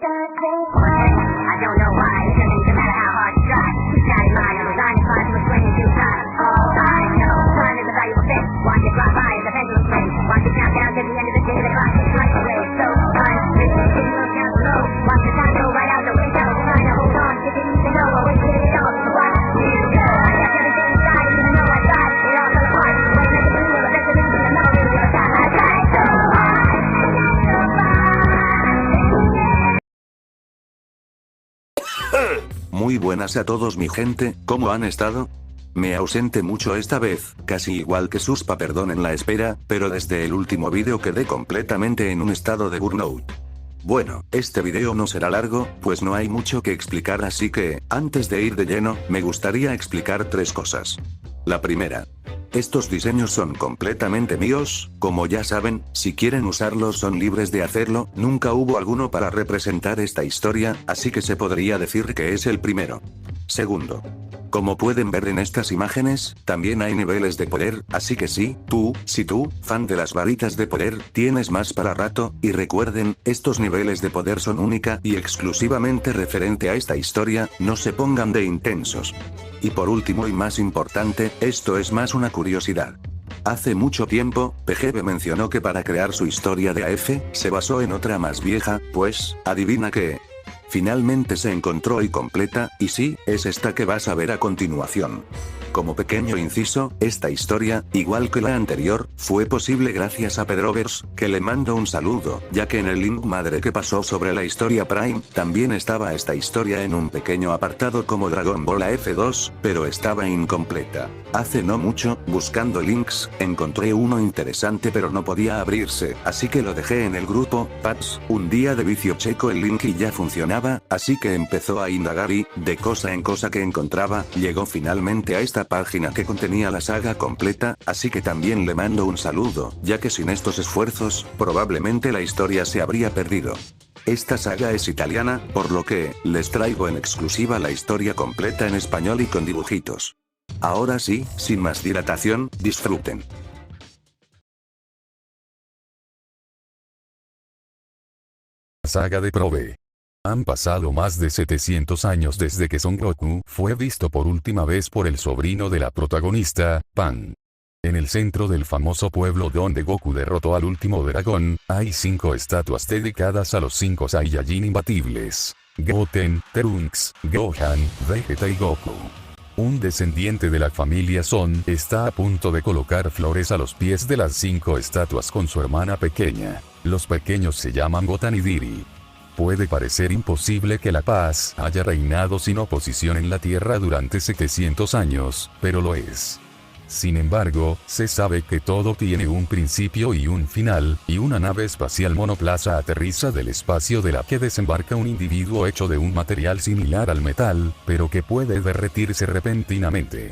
I don't know why, it doesn't even matter how hard you try. Keep that in mind, I'm resigned to find you a swing in due time. All I know, time is a valuable thing. Watch it drop by as the pendulum swings. Watch it count down to the end of the day, the clock is right away. So time, it's getting low down below. Watch the time go right out the window. Trying to hold on, you didn't even know I was getting it all. So watch you go. I kept everything inside, even though I tried. It all fell apart. Wait, make it blue, I bet you didn't even know you were I tried so hard. Muy buenas a todos mi gente, ¿cómo han estado? Me ausenté mucho esta vez, casi igual que Suspa, perdonen la espera, pero desde el último vídeo quedé completamente en un estado de burnout. Bueno, este video no será largo, pues no hay mucho que explicar, así que, antes de ir de lleno, me gustaría explicar 3 cosas. La primera. Estos diseños son completamente míos, como ya saben, si quieren usarlos son libres de hacerlo, nunca hubo alguno para representar esta historia, así que se podría decir que es el primero. Segundo. Como pueden ver en estas imágenes, también hay niveles de poder, así que si tú, fan de las varitas de poder, tienes más para rato, y recuerden, estos niveles de poder son única y exclusivamente referente a esta historia, no se pongan de intensos. Y por último y más importante, esto es más una curiosidad. Hace mucho tiempo, PGB mencionó que para crear su historia de AF, se basó en otra más vieja, pues, adivina qué. Finalmente se encontró y completa, y sí, es esta que vas a ver a continuación. Como pequeño inciso, esta historia, igual que la anterior, fue posible gracias a Pedrovers, que le mando un saludo, ya que en el link madre que pasó sobre la historia Prime, también estaba esta historia en un pequeño apartado como Dragon Ball AF2, pero estaba incompleta. Hace no mucho, buscando links, encontré uno interesante pero no podía abrirse, así que lo dejé en el grupo, Pats, un día de vicio checo el link y ya funcionaba, así que empezó a indagar y, de cosa en cosa que encontraba, llegó finalmente a esta página que contenía la saga completa, así que también le mando un saludo, ya que sin estos esfuerzos, probablemente la historia se habría perdido. Esta saga es italiana, por lo que, les traigo en exclusiva la historia completa en español y con dibujitos. Ahora sí, sin más dilatación, disfruten. Saga de Prove. Han pasado más de 700 años desde que Son Goku fue visto por última vez por el sobrino de la protagonista, Pan. En el centro del famoso pueblo donde Goku derrotó al último dragón, hay 5 estatuas dedicadas a los 5 Saiyajin imbatibles: Goten, Trunks, Gohan, Vegeta y Goku. Un descendiente de la familia Son está a punto de colocar flores a los pies de las 5 estatuas con su hermana pequeña. Los pequeños se llaman Gotan y Diri. Puede parecer imposible que la paz haya reinado sin oposición en la Tierra durante 700 años, pero lo es. Sin embargo, se sabe que todo tiene un principio y un final, y una nave espacial monoplaza aterriza del espacio de la que desembarca un individuo hecho de un material similar al metal, pero que puede derretirse repentinamente.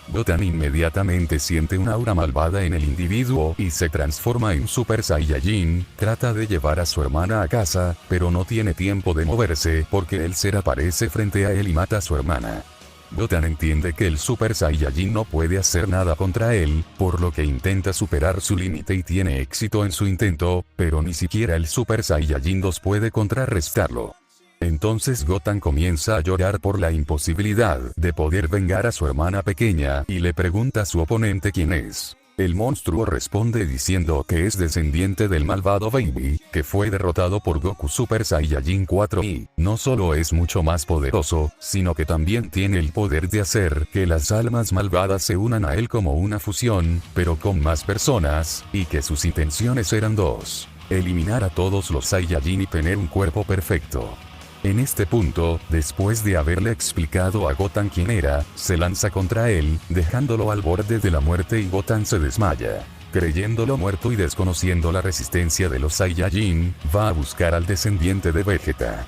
Gotan inmediatamente siente una aura malvada en el individuo y se transforma en Super Saiyajin, trata de llevar a su hermana a casa, pero no tiene tiempo de moverse porque el ser aparece frente a él y mata a su hermana. Gotan entiende que el Super Saiyajin no puede hacer nada contra él, por lo que intenta superar su límite y tiene éxito en su intento, pero ni siquiera el Super Saiyajin 2 puede contrarrestarlo. Entonces Gotan comienza a llorar por la imposibilidad de poder vengar a su hermana pequeña y le pregunta a su oponente quién es. El monstruo responde diciendo que es descendiente del malvado Baby, que fue derrotado por Goku Super Saiyajin 4 y no solo es mucho más poderoso, sino que también tiene el poder de hacer que las almas malvadas se unan a él como una fusión, pero con más personas, y que sus intenciones eran 2: eliminar a todos los Saiyajin y tener un cuerpo perfecto. En este punto, después de haberle explicado a Gotan quién era, se lanza contra él, dejándolo al borde de la muerte y Gotan se desmaya. Creyéndolo muerto y desconociendo la resistencia de los Saiyajin, va a buscar al descendiente de Vegeta.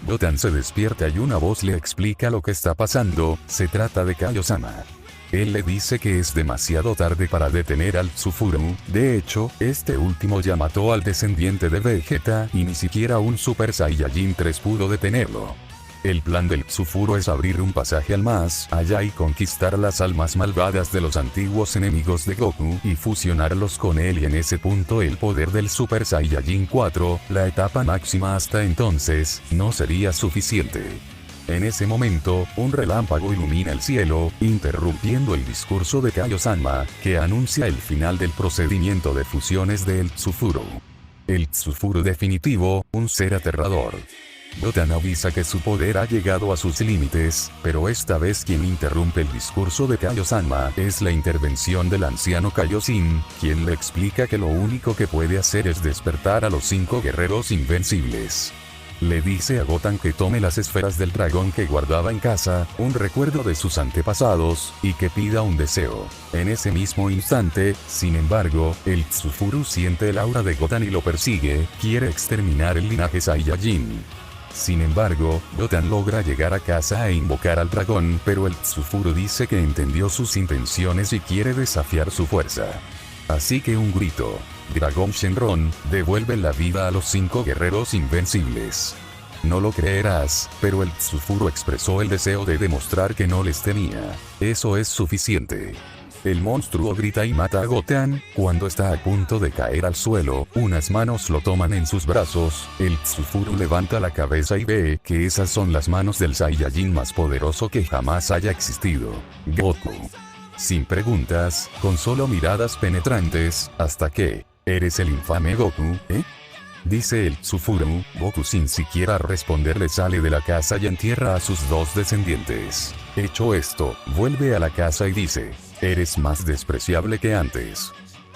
Gotan se despierta y una voz le explica lo que está pasando, se trata de Kaiosama. Él le dice que es demasiado tarde para detener al Tsufuru, de hecho, este último ya mató al descendiente de Vegeta y ni siquiera un Super Saiyajin 3 pudo detenerlo. El plan del Tsufuro es abrir un pasaje al más allá y conquistar las almas malvadas de los antiguos enemigos de Goku y fusionarlos con él, y en ese punto el poder del Super Saiyajin 4, la etapa máxima hasta entonces, no sería suficiente. En ese momento, un relámpago ilumina el cielo, interrumpiendo el discurso de Kaio-sama, que anuncia el final del procedimiento de fusiones del Tsufuro. El Tsufuro definitivo, un ser aterrador. Goten avisa que su poder ha llegado a sus límites, pero esta vez quien interrumpe el discurso de Kaio-sama es la intervención del anciano Kaioshin, quien le explica que lo único que puede hacer es despertar a los 5 guerreros invencibles. Le dice a Goten que tome las esferas del dragón que guardaba en casa, un recuerdo de sus antepasados, y que pida un deseo. En ese mismo instante, sin embargo, el Tsufuro siente el aura de Goten y lo persigue, quiere exterminar el linaje Saiyajin. Sin embargo, Goten logra llegar a casa e invocar al dragón, pero el Tsufuro dice que entendió sus intenciones y quiere desafiar su fuerza. Así que un grito, Dragón Shenron, devuelve la vida a los 5 guerreros invencibles. No lo creerás, pero el Tsufuro expresó el deseo de demostrar que no les temía. Eso es suficiente. El monstruo grita y mata a Goten. Cuando está a punto de caer al suelo, unas manos lo toman en sus brazos. El Tsufuro levanta la cabeza y ve que esas son las manos del Saiyajin más poderoso que jamás haya existido, Goku. Sin preguntas, con solo miradas penetrantes, hasta que, ¿eres el infame Goku, dice el Tsufuro. Goku sin siquiera responderle sale de la casa y entierra a sus 2 descendientes. Hecho esto, vuelve a la casa y dice, eres más despreciable que antes.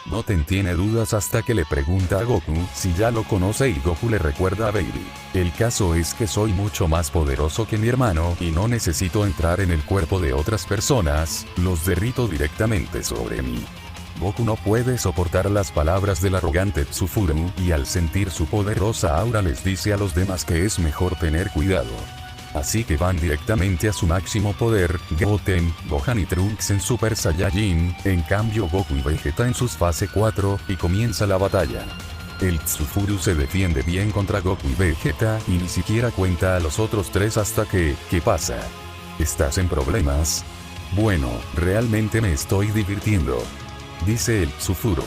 Goten tiene dudas hasta que le pregunta a Goku si ya lo conoce y Goku le recuerda a Baby. El caso es que soy mucho más poderoso que mi hermano y no necesito entrar en el cuerpo de otras personas, los derrito directamente sobre mí. Goku no puede soportar las palabras del arrogante Tsufuro y al sentir su poderosa aura les dice a los demás que es mejor tener cuidado. Así que van directamente a su máximo poder, Goten, Gohan y Trunks en Super Saiyajin, en cambio Goku y Vegeta en sus fase 4, y comienza la batalla. El Tsufuro se defiende bien contra Goku y Vegeta y ni siquiera cuenta a los otros 3 hasta que, ¿qué pasa? ¿Estás en problemas? Bueno, realmente me estoy divirtiendo, dice el Tsufuro.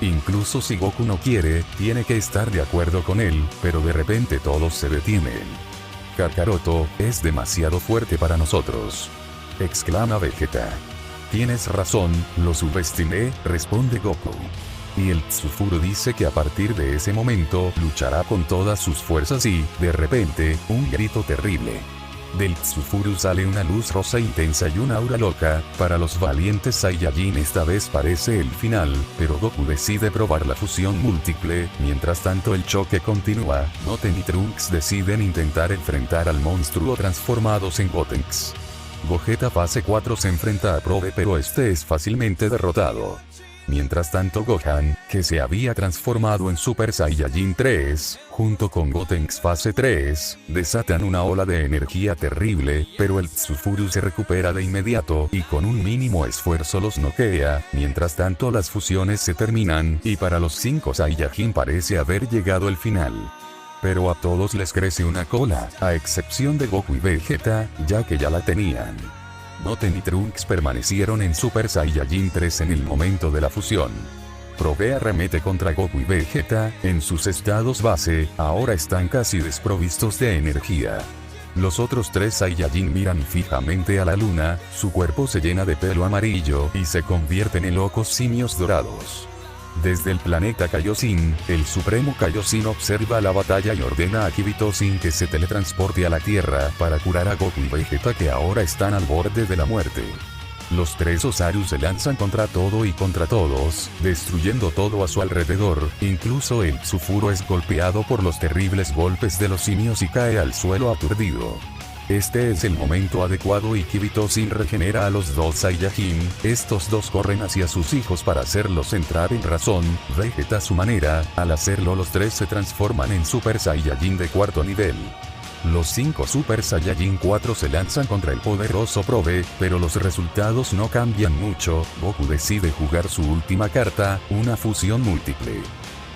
Incluso si Goku no quiere, tiene que estar de acuerdo con él, pero de repente todos se detienen. Kakaroto, es demasiado fuerte para nosotros, exclama Vegeta. Tienes razón, lo subestimé, responde Goku. Y el Tsufuro dice que a partir de ese momento luchará con todas sus fuerzas y, de repente, un grito terrible. Del Tsufuro sale una luz rosa intensa y una aura loca. Para los valientes Saiyajin esta vez parece el final, pero Goku decide probar la fusión múltiple. Mientras tanto el choque continúa. Goten y Trunks deciden intentar enfrentar al monstruo transformados en Gotenks. Gogeta fase 4 se enfrenta a Probe, pero este es fácilmente derrotado. Mientras tanto Gohan, que se había transformado en Super Saiyajin 3, junto con Gotenks fase 3, desatan una ola de energía terrible, pero el Tsufuro se recupera de inmediato y con un mínimo esfuerzo los noquea. Mientras tanto las fusiones se terminan y para los 5 Saiyajin parece haber llegado el final. Pero a todos les crece una cola, a excepción de Goku y Vegeta, ya que ya la tenían. Goten y Trunks permanecieron en Super Saiyajin 3 en el momento de la fusión. Probe arremete contra Goku y Vegeta, en sus estados base, ahora están casi desprovistos de energía. Los otros 3 Saiyajin miran fijamente a la luna, su cuerpo se llena de pelo amarillo y se convierten en locos simios dorados. Desde el planeta Kaioshin, el Supremo Kaioshin observa la batalla y ordena a Kibito-sin que se teletransporte a la Tierra para curar a Goku y Vegeta, que ahora están al borde de la muerte. Los 3 Osaru se lanzan contra todo y contra todos, destruyendo todo a su alrededor. Incluso el Tsufuro es golpeado por los terribles golpes de los simios y cae al suelo aturdido. Este es el momento adecuado y Kibito-sin regenera a los 2 Saiyajin. Estos 2 corren hacia sus hijos para hacerlos entrar en razón. Vegeta a su manera. Al hacerlo los 3 se transforman en Super Saiyajin de 4º nivel. Los 5 Super Saiyajin 4 se lanzan contra el poderoso Probe, pero los resultados no cambian mucho. Goku decide jugar su última carta, una fusión múltiple.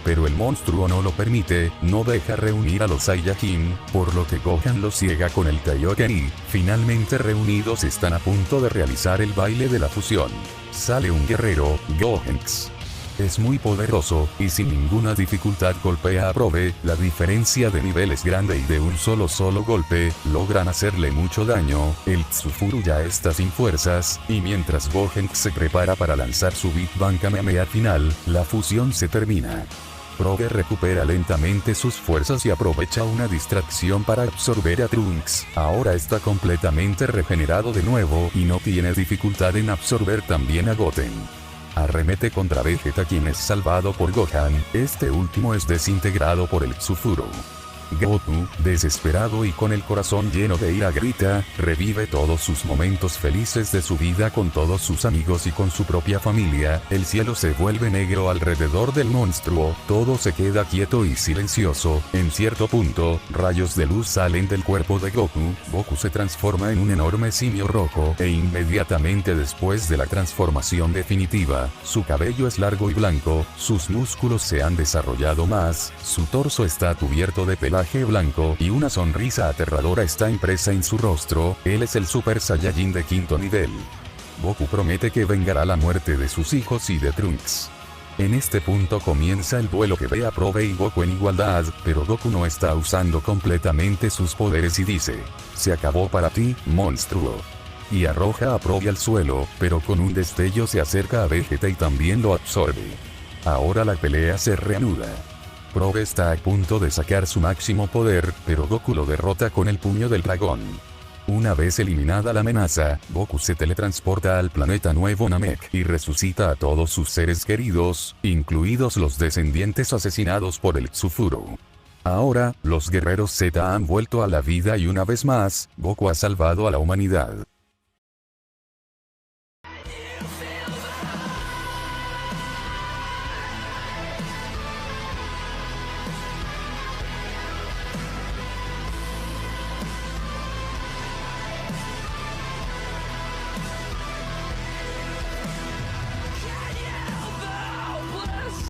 pero el monstruo no lo permite, no deja reunir a los Saiyajin, por lo que Gohan los ciega con el Kaioken y, finalmente reunidos están a punto de realizar el baile de la fusión. Sale un guerrero, Gohenks. Es muy poderoso, y sin ninguna dificultad golpea a Probe, la diferencia de nivel es grande y de un solo golpe, logran hacerle mucho daño, el Tsufuru ya está sin fuerzas, y mientras Gohenks se prepara para lanzar su Big Bang Kamehameha final, la fusión se termina. Probe recupera lentamente sus fuerzas y aprovecha una distracción para absorber a Trunks, ahora está completamente regenerado de nuevo y no tiene dificultad en absorber también a Goten. Arremete contra Vegeta quien es salvado por Gohan, este último es desintegrado por el Tsufuru. Goku, desesperado y con el corazón lleno de ira grita, revive todos sus momentos felices de su vida con todos sus amigos y con su propia familia, el cielo se vuelve negro alrededor del monstruo, todo se queda quieto y silencioso, en cierto punto, rayos de luz salen del cuerpo de Goku, Goku se transforma en un enorme simio rojo, e inmediatamente después de la transformación definitiva, su cabello es largo y blanco, sus músculos se han desarrollado más, su torso está cubierto de pelaje blanco y una sonrisa aterradora está impresa en su rostro, él es el Super Saiyajin de quinto nivel. Goku promete que vengará la muerte de sus hijos y de Trunks. En este punto comienza el duelo que ve a Probe y Goku en igualdad, pero Goku no está usando completamente sus poderes y dice, se acabó para ti, monstruo. Y arroja a Probe al suelo, pero con un destello se acerca a Vegeta y también lo absorbe. Ahora la pelea se reanuda. Probe está a punto de sacar su máximo poder, pero Goku lo derrota con el puño del dragón. Una vez eliminada la amenaza, Goku se teletransporta al planeta nuevo Namek y resucita a todos sus seres queridos, incluidos los descendientes asesinados por el Tsufuru. Ahora, los guerreros Z han vuelto a la vida y una vez más, Goku ha salvado a la humanidad.